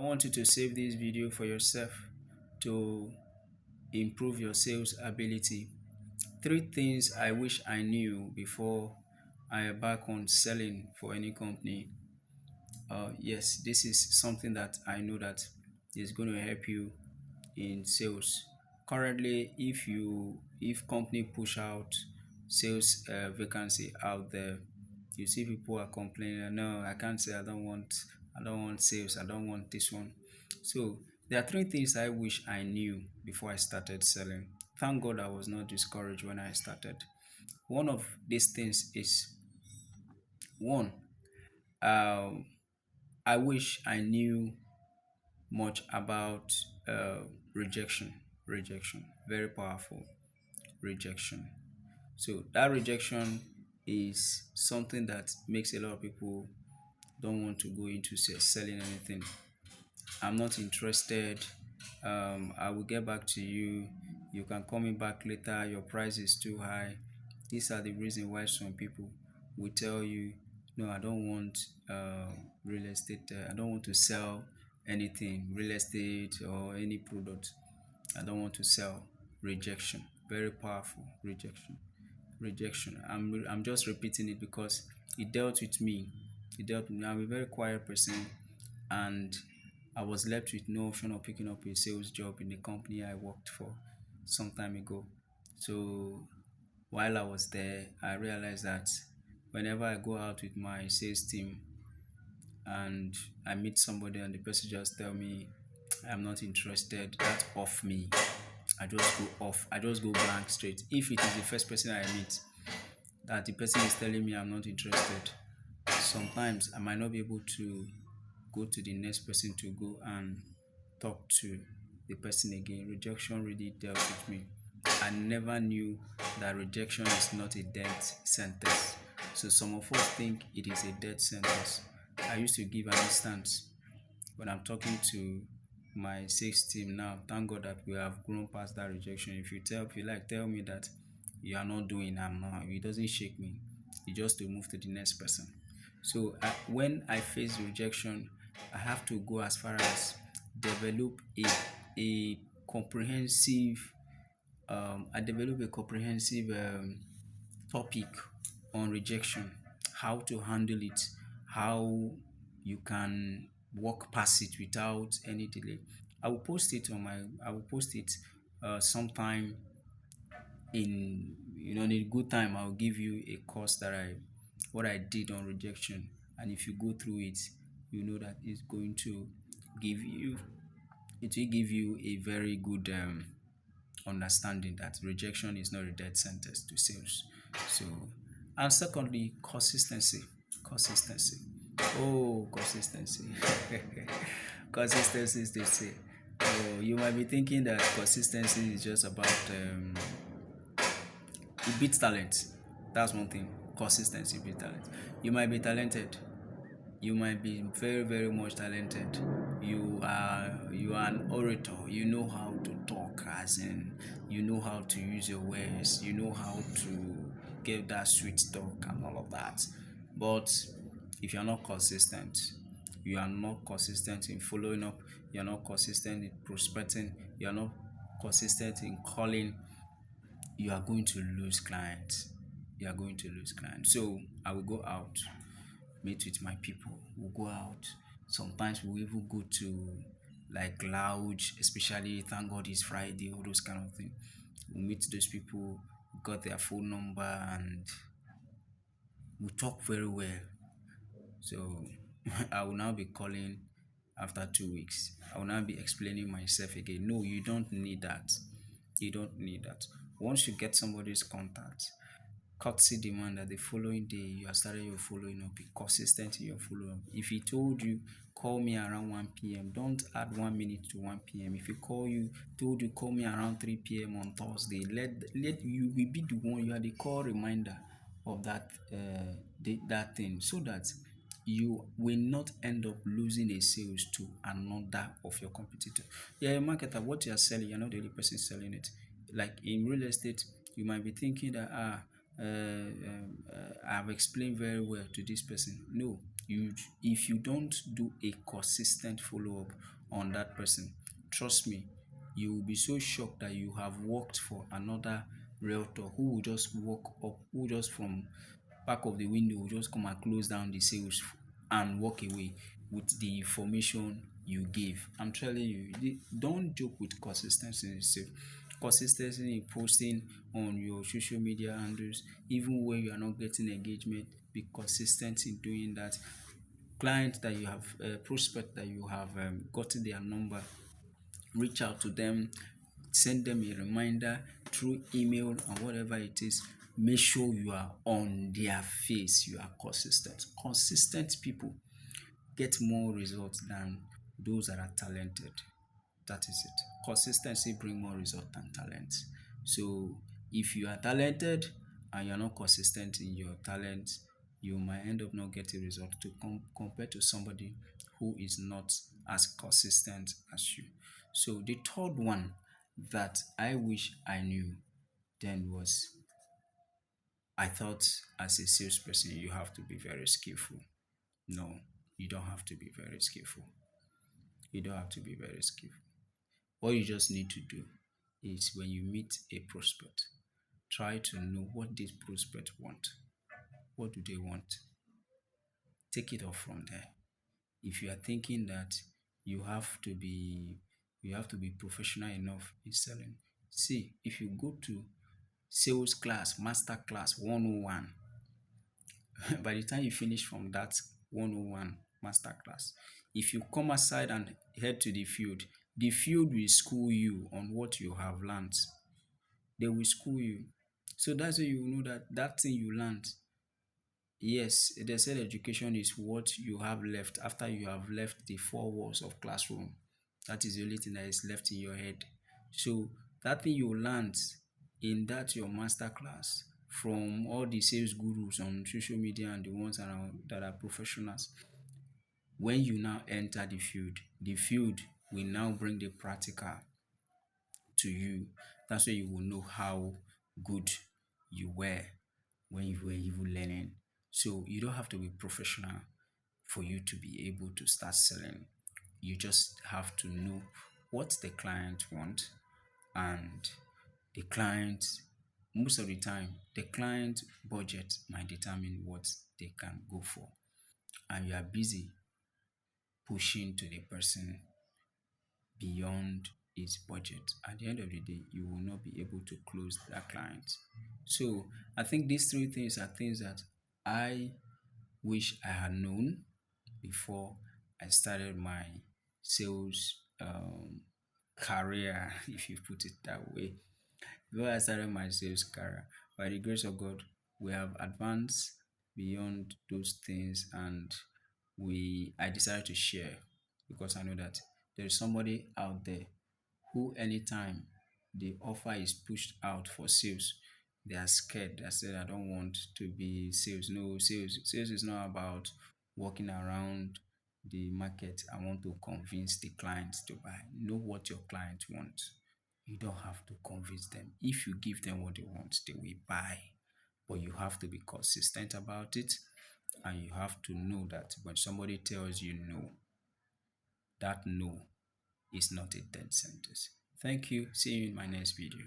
want you to save this video for yourself to improve your sales ability. Three things I wish I knew before I embark on selling for any company. Yes, this is something that I know that is going to help you in sales. Currently, if company push out sales vacancy out there, you see people are complaining, no, I can't say, I don't want sales, I don't want this one. So there are three things I wish I knew before I started selling. Thank God I was not discouraged when I started. One of these things is, one, um, I wish I knew much about rejection. Rejection, very powerful. Rejection. So that rejection is something that makes a lot of people don't want to go into selling anything. I'm not interested. I will get back to you. You can call me back later. Your price is too high. These are the reasons why some people will tell you, no, I don't want real estate. I don't want to sell anything, real estate or any product. I don't want to sell. Rejection. Very powerful. Rejection. Rejection. I'm just repeating it because it dealt with me. It dealt with me. I'm a very quiet person, and I was left with no option of picking up a sales job in the company I worked for some time ago. So while I was there, I realized that whenever I go out with my sales team and I meet somebody and the person just tell me I'm not interested, that's off me. I just go off. I just go blank straight. If it is the first person I meet that the person is telling me I'm not interested, sometimes I might not be able to go to the next person to go and talk to the person again. Rejection really dealt with me. I never knew that rejection is not a death sentence. So some of us think it is a death sentence. I used to give an instance when I'm talking to my sales team now. Thank God that we have grown past that rejection. If you like, tell me that you are not doing, I'm not. It doesn't shake me. It just to move to the next person. So when I face rejection, I have to go as far as develop a comprehensive. I develop a comprehensive topic on rejection, how to handle it, how you can walk past it without any delay. I will post it sometime in a good time. I'll give you a course that what I did on rejection, and if you go through it, you know that it's going to give you it will give you a very good understanding that rejection is not a death sentence to sales. So, and secondly, consistency. Consistency. Oh, consistency. Consistency is the say. Oh, you might be thinking that consistency is just about it beats talent. That's one thing. Consistency beats talent. You might be talented. You might be very, very much talented. You are an orator. You know how to talk, as in you know how to use your words. You know how to give that sweet talk and all of that. But if you're not consistent, you are not consistent in following up. You're not consistent in prospecting. You're not consistent in calling, you are going to lose clients. You are going to lose clients. So I will go out, meet with my people. We'll go out. Sometimes we'll even go to like lounge, especially thank God it's Friday, all those kind of things. We'll meet those people, got their phone number, and we talk very well. So I will now be calling after 2 weeks. I will now be explaining myself again. No, you don't need that. You don't need that. Once you get somebody's contact, courtesy demand that the following day you are starting your following up. Be consistent in your follow up. If he told you call me around 1 p.m., don't add 1 minute to 1 p.m. If he told you call me around 3 p.m. on Thursday, let you will be the one, you are the call reminder of that thing, so that you will not end up losing a sales to another of your competitor. Yeah, a marketer, what you are selling, you're not the only person selling it. Like in real estate, you might be thinking that I've explained very well to this person. No, you if you don't do a consistent follow-up on that person, trust me, you will be so shocked that you have worked for another realtor who will just walk up, who just from back of the window will just come and close down the sales and walk away with the information you gave. I'm telling you, don't joke with consistency in sales. Consistency in posting on your social media handles, even when you are not getting engagement, be consistent in doing that. Client that you have, prospect that you have gotten their number, reach out to them, send them a reminder through email and whatever it is. Make sure you are on their face, you are consistent. Consistent people get more results than those that are talented. That is it. Consistency bring more result than talent. So if you are talented and you're not consistent in your talent, you might end up not getting result to compared to somebody who is not as consistent as you. So the third one that I wish I knew then was, I thought as a salesperson you have to be very skillful. No, you don't have to be very skillful. You don't have to be very skillful. What you just need to do is when you meet a prospect, try to know what this prospect want. What do they want? Take it off from there. If you are thinking that you have to be you have to be professional enough in selling, see, if you go to sales class, master class 101, by the time you finish from that 101 master class, if you come aside and head to the field will school you on what you have learned. They will school you. So that's why you know that that thing you learned, yes, they said education is what you have left after you have left the four walls of classroom. That is the only thing that is left in your head. So that thing you learned in that your master class from all the sales gurus on social media and the ones around that are professionals, when you now enter the field will now bring the practical to you. That's why you will know how good you were when you were even learning. So you don't have to be professional for you to be able to start selling. You just have to know what the client want, and the client, most of the time the client budget might determine what they can go for, and you are busy pushing to the person beyond his budget. At the end of the day, you will not be able to close that client. So I think these three things are things that I wish I had known before I started my sales career, if you put it that way. Before I started my sales career, by the grace of God, we have advanced beyond those things, and we I decided to share because I know that there is somebody out there who anytime the offer is pushed out for sales, they are scared. They said, I don't want to be sales. No, sales is not about walking around the market. I want to convince the client to buy. Know what your client wants. You don't have to convince them. If you give them what they want, they will buy. But you have to be consistent about it, and you have to know that when somebody tells you no, that no is not a dead sentence. Thank you. See you in my next video.